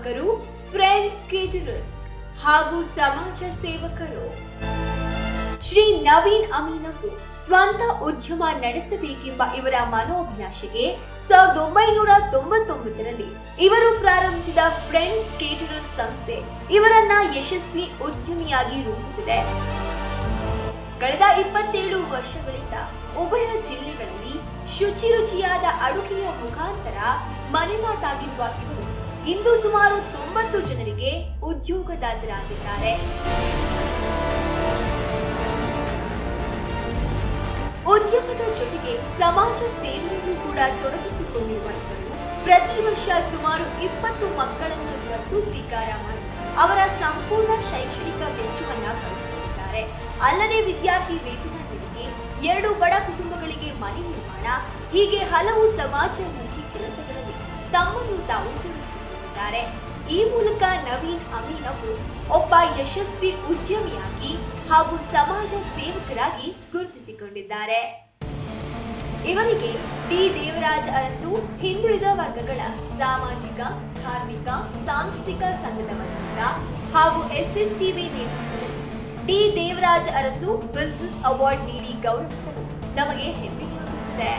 ನಿರ್ಮಾಪಕರು, friends caterers ಹಾಗೂ ಸಮಾಜ ಸೇವಕರು. ಶ್ರೀ ನವೀನ್ ಅಮೀನ್ ಅವರು ಸ್ವಂತ ಉದ್ಯಮ ನಡೆಸಬೇಕೆಂಬ ಇವರ ಮನೋಭಿಲಾಷೆಗೆ 1999ರಲ್ಲಿ ಇವರು ಪ್ರಾರಂಭಿಸಿದ ಫ್ರೆಂಡ್ಸ್ ಕೇಟರರ್ಸ್ ಸಂಸ್ಥೆ ಇವರನ್ನ ಯಶಸ್ವಿ ಉದ್ಯಮಿಯಾಗಿ ರೂಪಿಸಿದೆ. ಕಳೆದ 27 ವರ್ಷಗಳಿಂದ ಉಭಯ ಜಿಲ್ಲೆಗಳಲ್ಲಿ ಶುಚಿರುಚಿಯಾದ ಅಡುಗೆಯ ಮುಖಾಂತರ ಮನೆಮಾತಾಗಿರುವ ಇವರು ಇಂದು ಸುಮಾರು 90 ಜನರಿಗೆ ಉದ್ಯೋಗದಾತರಾಗಿದ್ದಾರೆ. ಉದ್ಯಮದ ಜೊತೆಗೆ ಸಮಾಜ ಸೇವೆಯನ್ನು ಕೂಡ ತೊಡಗಿಸಿಕೊಂಡಿರುವ ಇವರು ಪ್ರತಿ ವರ್ಷ ಸುಮಾರು 20 ಮಕ್ಕಳನ್ನು ದತ್ತು ಸ್ವೀಕಾರ ಮಾಡಿ ಅವರ ಸಂಪೂರ್ಣ ಶೈಕ್ಷಣಿಕ ವೆಚ್ಚವನ್ನ ಭರಿಸುತ್ತಿದ್ದಾರೆ. ಅಲ್ಲದೆ ವಿದ್ಯಾರ್ಥಿ ವೇತನ ನೀಡಿಕೆ, 2 ಬಡ ಕುಟುಂಬಗಳಿಗೆ ಮನೆ ನಿರ್ಮಾಣ, ಹೀಗೆ ಹಲವು ಸಮಾಜಮುಖಿ ಕೆಲಸಗಳಲ್ಲಿ ತಮ್ಮನ್ನು ತಾವು ತೊಡಗಿಸಿಕೊಂಡಿದ್ದಾರೆ. ಈ ಮೂಲಕ ನವೀನ್ ಅಮೀನ್ ಅವರು ಒಬ್ಬ ಯಶಸ್ವಿ ಉದ್ಯಮಿಯಾಗಿ ಹಾಗೂ ಸಮಾಜ ಸೇವಕರಾಗಿ ಗುರುತಿಸಿಕೊಂಡಿದ್ದಾರೆ. ಇವರಿಗೆ ಡಿ ದೇವರಾಜ್ ಅರಸು ಹಿಂದುಳಿದ ವರ್ಗಗಳ ಸಾಮಾಜಿಕ, ಧಾರ್ಮಿಕ, ಸಾಂಸ್ಕೃತಿಕ ಸಂಘದ ವತಿಯಿಂದ ಹಾಗೂ ಎಸ್ಎಸ್ಟಿವಿ ನೇತೃತ್ವದಲ್ಲಿ D Devaraj Urs business award ನೀಡಿ ಗೌರವಿಸಲು ನಮಗೆ ಹೆಮ್ಮೆಯಾಗುತ್ತದೆ.